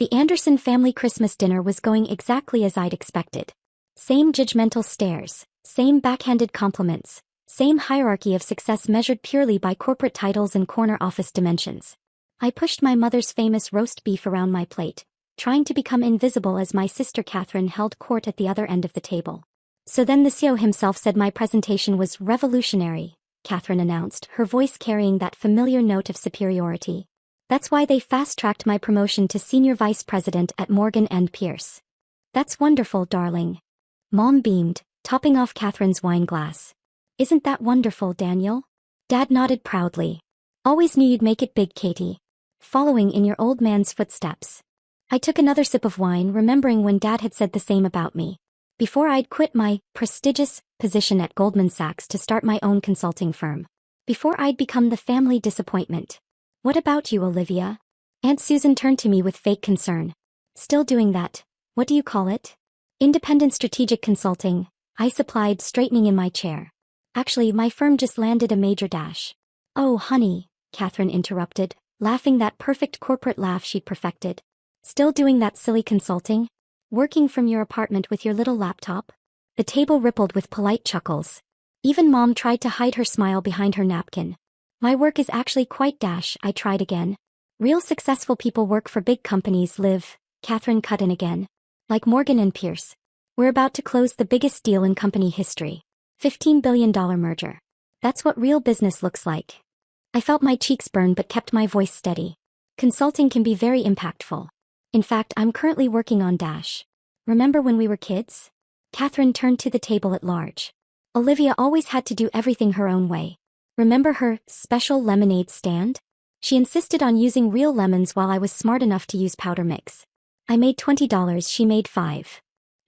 The Anderson family Christmas dinner was going exactly as I'd expected. Same judgmental stares, same backhanded compliments, same hierarchy of success measured purely by corporate titles and corner office dimensions. I pushed my mother's famous roast beef around my plate, trying to become invisible as my sister Catherine held court at the other end of the table. So then the CEO himself said my presentation was revolutionary, Catherine announced, her voice carrying that familiar note of superiority. That's why they fast-tracked my promotion to senior vice president at Morgan & Pierce. That's wonderful, darling. Mom beamed, topping off Catherine's wine glass. Isn't that wonderful, Daniel? Dad nodded proudly. Always knew you'd make it big, Katie. Following in your old man's footsteps. I took another sip of wine, remembering when Dad had said the same about me. Before I'd quit my prestigious position at Goldman Sachs to start my own consulting firm. Before I'd become the family disappointment. What about you, Olivia? Aunt Susan turned to me with fake concern. Still doing that, what do you call it? Independent strategic consulting, I supplied, straightening in my chair. Actually, my firm just landed a major dash. Oh, honey, Catherine interrupted, laughing that perfect corporate laugh she'd perfected. Still doing that silly consulting? Working from your apartment with your little laptop? The table rippled with polite chuckles. Even Mom tried to hide her smile behind her napkin. My work is actually quite dash, I tried again. Real successful people work for big companies, Liv, Catherine cut in again. Like Morgan & Pierce. We're about to close the biggest deal in company history. $15 billion merger. That's what real business looks like. I felt my cheeks burn but kept my voice steady. Consulting can be very impactful. In fact, I'm currently working on dash. Remember when we were kids? Catherine turned to the table at large. Olivia always had to do everything her own way. Remember her special lemonade stand? She insisted on using real lemons while I was smart enough to use powder mix. I made $20, she made $5.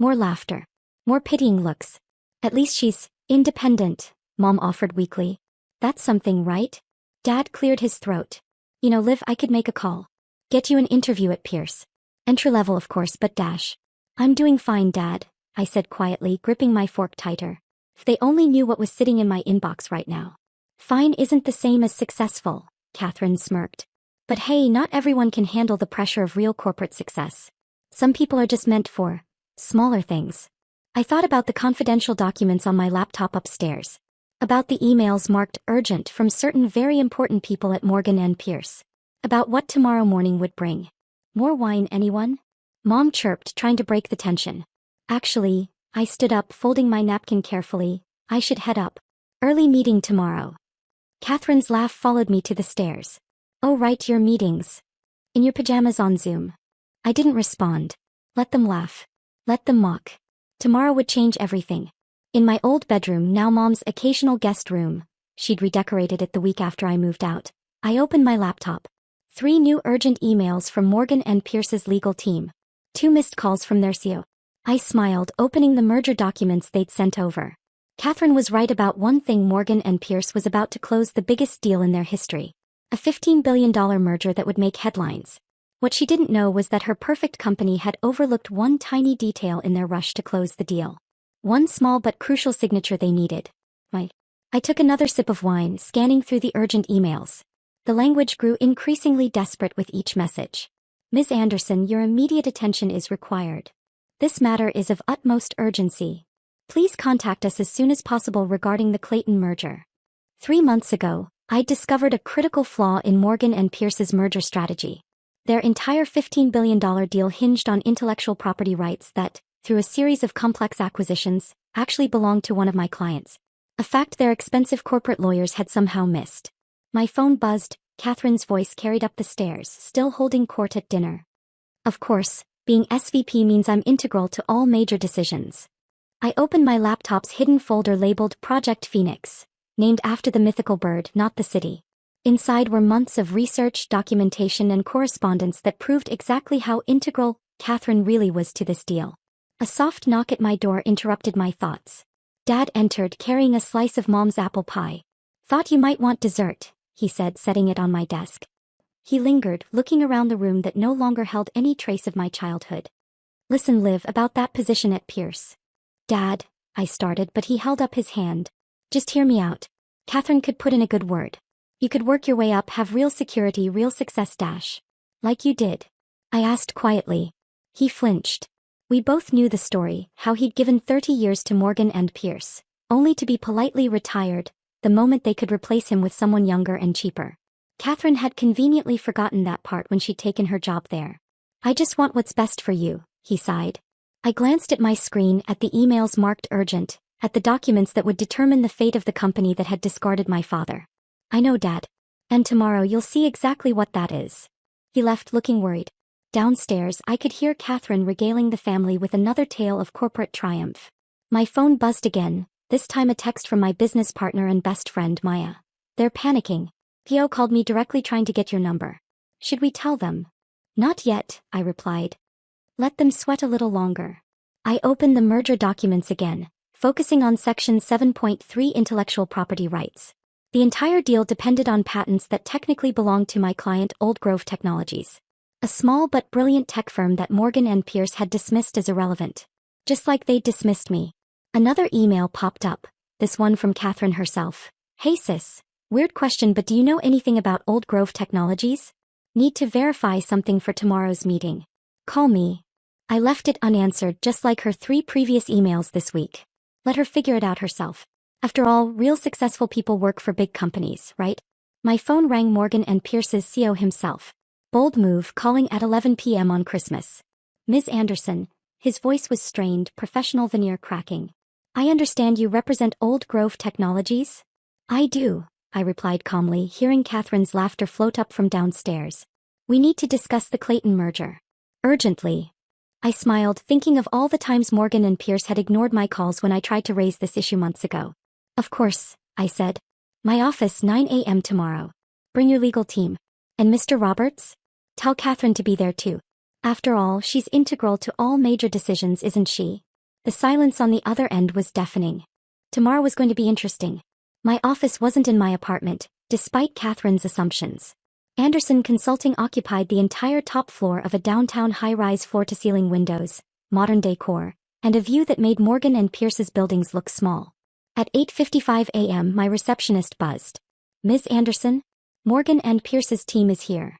More laughter. More pitying looks. At least she's independent, Mom offered weakly. That's something, right? Dad cleared his throat. You know, Liv, I could make a call. Get you an interview at Pierce. Entry level, of course, but dash. I'm doing fine, Dad, I said quietly, gripping my fork tighter. If they only knew what was sitting in my inbox right now. Fine isn't the same as successful, Catherine smirked. But hey, not everyone can handle the pressure of real corporate success. Some people are just meant for smaller things. I thought about the confidential documents on my laptop upstairs. About the emails marked urgent from certain very important people at Morgan & Pierce. About what tomorrow morning would bring. More wine, anyone? Mom chirped, trying to break the tension. Actually, I stood up, folding my napkin carefully. I should head up. Early meeting tomorrow. Catherine's laugh followed me to the stairs. Oh right, your meetings. In your pajamas on Zoom. I didn't respond. Let them laugh. Let them mock. Tomorrow would change everything. In my old bedroom, now Mom's occasional guest room. She'd redecorated it the week after I moved out. I opened my laptop. 3 new urgent emails from Morgan & Pierce's legal team. 2 missed calls from their CEO. I smiled, opening the merger documents they'd sent over. Catherine was right about one thing. Morgan & Pierce was about to close the biggest deal in their history. A $15 billion merger that would make headlines. What she didn't know was that her perfect company had overlooked one tiny detail in their rush to close the deal. One small but crucial signature they needed. I took another sip of wine, scanning through the urgent emails. The language grew increasingly desperate with each message. Ms. Anderson, your immediate attention is required. This matter is of utmost urgency. Please contact us as soon as possible regarding the Clayton merger. 3 months ago, I discovered a critical flaw in Morgan & Pierce's merger strategy. Their entire $15 billion deal hinged on intellectual property rights that, through a series of complex acquisitions, actually belonged to one of my clients. A fact their expensive corporate lawyers had somehow missed. My phone buzzed. Catherine's voice carried up the stairs, still holding court at dinner. Of course, being SVP means I'm integral to all major decisions. I opened my laptop's hidden folder labeled Project Phoenix, named after the mythical bird, not the city. Inside were months of research, documentation, and correspondence that proved exactly how integral Catherine really was to this deal. A soft knock at my door interrupted my thoughts. Dad entered, carrying a slice of Mom's apple pie. Thought you might want dessert, he said, setting it on my desk. He lingered, looking around the room that no longer held any trace of my childhood. Listen, Liv, about that position at Pierce. Dad, I started, but he held up his hand. Just hear me out. Catherine could put in a good word. You could work your way up, have real security, real success dash. Like you did. I asked quietly. He flinched. We both knew the story, how he'd given 30 years to Morgan and Pierce, only to be politely retired, the moment they could replace him with someone younger and cheaper. Catherine had conveniently forgotten that part when she'd taken her job there. I just want what's best for you, he sighed. I glanced at my screen, at the emails marked urgent, at the documents that would determine the fate of the company that had discarded my father. I know, Dad. And tomorrow you'll see exactly what that is. He left looking worried. Downstairs, I could hear Catherine regaling the family with another tale of corporate triumph. My phone buzzed again, this time a text from my business partner and best friend, Maya. They're panicking. Pio called me directly trying to get your number. Should we tell them? Not yet, I replied. Let them sweat a little longer. I opened the merger documents again, focusing on Section 7.3 intellectual property rights. The entire deal depended on patents that technically belonged to my client Old Grove Technologies, a small but brilliant tech firm that Morgan and Pierce had dismissed as irrelevant. Just like they'd dismissed me. Another email popped up, this one from Catherine herself. Hey sis, weird question, but do you know anything about Old Grove Technologies? Need to verify something for tomorrow's meeting. Call me. I left it unanswered, just like her 3 previous emails this week. Let her figure it out herself. After all, real successful people work for big companies, right? My phone rang. Morgan and Pierce's CEO himself. Bold move, calling at 11 p.m. on Christmas. Ms. Anderson. His voice was strained, professional veneer cracking. I understand you represent Old Grove Technologies? I do, I replied calmly, hearing Catherine's laughter float up from downstairs. We need to discuss the Clayton merger. Urgently. I smiled, thinking of all the times Morgan and Pierce had ignored my calls when I tried to raise this issue months ago. Of course, I said. My office 9 a.m. tomorrow. Bring your legal team. And Mr. Roberts? Tell Catherine to be there too. After all, she's integral to all major decisions, isn't she? The silence on the other end was deafening. Tomorrow was going to be interesting. My office wasn't in my apartment, despite Catherine's assumptions. Anderson Consulting occupied the entire top floor of a downtown high-rise floor-to-ceiling windows, modern decor, and a view that made Morgan and Pierce's buildings look small. At 8:55 a.m. my receptionist buzzed. Ms. Anderson? Morgan and Pierce's team is here.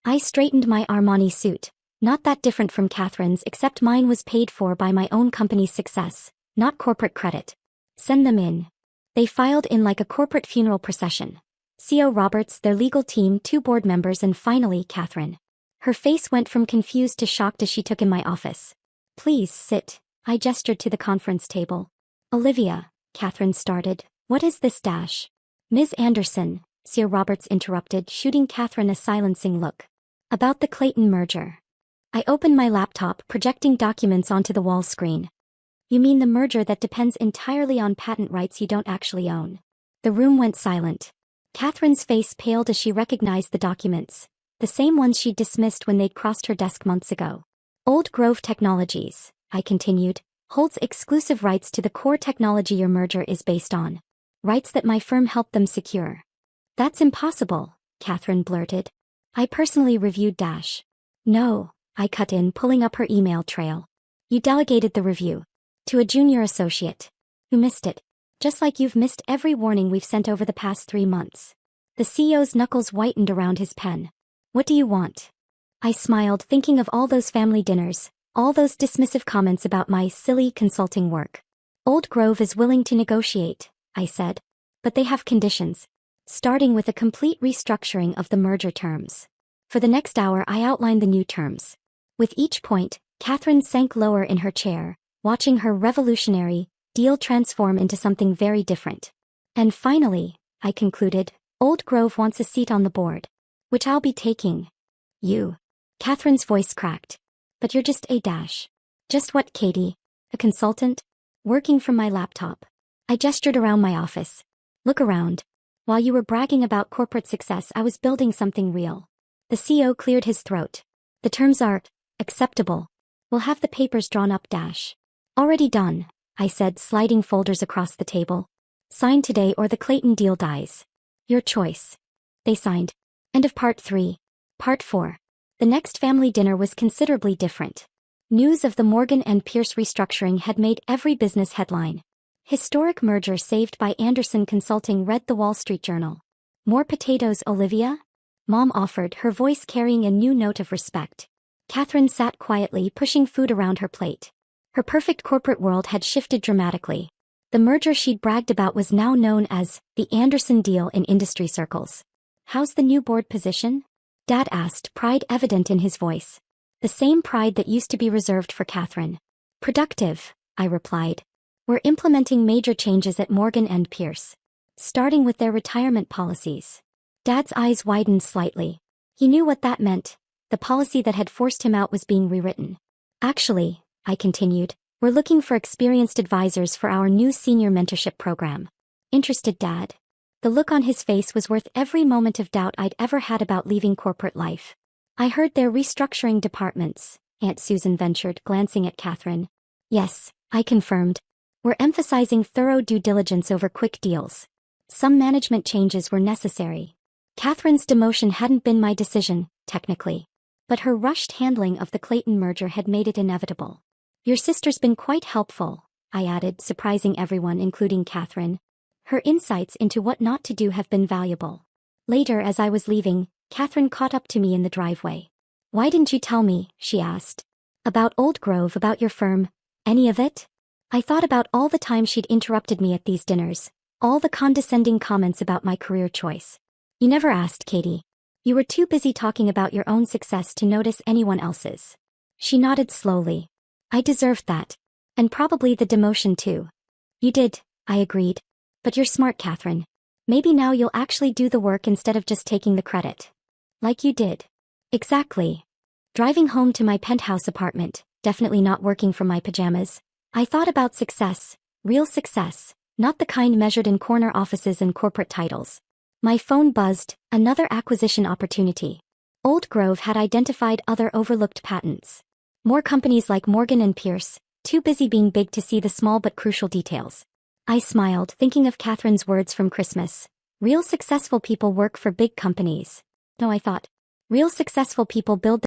I straightened my Armani suit, not that different from Catherine's, except mine was paid for by my own company's success, not corporate credit. Send them in. They filed in like a corporate funeral procession. CEO Roberts, their legal team, 2 board members, and finally Catherine. Her face went from confused to shocked as she took in my office. Please sit, I gestured to the conference table. Olivia, Catherine started, what is this dash? Ms. Anderson, CEO Roberts interrupted, shooting Catherine a silencing look. About the Clayton merger. I opened my laptop, projecting documents onto the wall screen. You mean the merger that depends entirely on patent rights you don't actually own? The room went silent. Catherine's face paled as she recognized the documents, the same ones she'd dismissed when they'd crossed her desk months ago. Old Grove Technologies, I continued, holds exclusive rights to the core technology your merger is based on. Rights that my firm helped them secure. That's impossible, Catherine blurted. I personally reviewed dash. No, I cut in, pulling up her email trail. You delegated the review to a junior associate who missed it. Just like you've missed every warning we've sent over the past 3 months. The CEO's knuckles whitened around his pen. What do you want? I smiled, thinking of all those family dinners, all those dismissive comments about my silly consulting work. Old Grove is willing to negotiate, I said. But they have conditions. Starting with a complete restructuring of the merger terms. For the next hour I outlined the new terms. With each point, Catherine sank lower in her chair, watching her revolutionary deal transform into something very different. And finally, I concluded, Old Grove wants a seat on the board. Which I'll be taking. You. Catherine's voice cracked. But you're just a dash. Just what, Katie? A consultant? Working from my laptop. I gestured around my office. Look around. While you were bragging about corporate success, I was building something real. The CEO cleared his throat. The terms are acceptable. We'll have the papers drawn up dash. Already done, I said, sliding folders across the table. Sign today or the Clayton deal dies. Your choice. They signed. End of part 3. Part 4. The next family dinner was considerably different. News of the Morgan and Pierce restructuring had made every business headline. Historic merger saved by Anderson Consulting, read the Wall Street Journal. More potatoes, Olivia? Mom offered, her voice carrying a new note of respect. Catherine sat quietly, pushing food around her plate. Her perfect corporate world had shifted dramatically. The merger she'd bragged about was now known as the Anderson deal in industry circles. How's the new board position? Dad asked, pride evident in his voice. The same pride that used to be reserved for Catherine. Productive, I replied. We're implementing major changes at Morgan and Pierce. Starting with their retirement policies. Dad's eyes widened slightly. He knew what that meant. The policy that had forced him out was being rewritten. Actually, I continued, we're looking for experienced advisors for our new senior mentorship program. Interested, Dad? The look on his face was worth every moment of doubt I'd ever had about leaving corporate life. I heard they're restructuring departments, Aunt Susan ventured, glancing at Catherine. Yes, I confirmed. We're emphasizing thorough due diligence over quick deals. Some management changes were necessary. Catherine's demotion hadn't been my decision, technically. But her rushed handling of the Clayton merger had made it inevitable. Your sister's been quite helpful, I added, surprising everyone, including Catherine. Her insights into what not to do have been valuable. Later, as I was leaving, Catherine caught up to me in the driveway. Why didn't you tell me, she asked. About Old Grove, about your firm, any of it? I thought about all the time she'd interrupted me at these dinners, all the condescending comments about my career choice. You never asked, Katie. You were too busy talking about your own success to notice anyone else's. She nodded slowly. I deserved that. And probably the demotion too. You did, I agreed. But you're smart, Catherine. Maybe now you'll actually do the work instead of just taking the credit. Like you did. Exactly. Driving home to my penthouse apartment, definitely not working from my pajamas, I thought about success, real success, not the kind measured in corner offices and corporate titles. My phone buzzed, another acquisition opportunity. Old Grove had identified other overlooked patents. More companies like Morgan and Pierce, too busy being big to see the small but crucial details. I smiled, thinking of Catherine's words from Christmas. Real successful people work for big companies. No, I thought. Real successful people build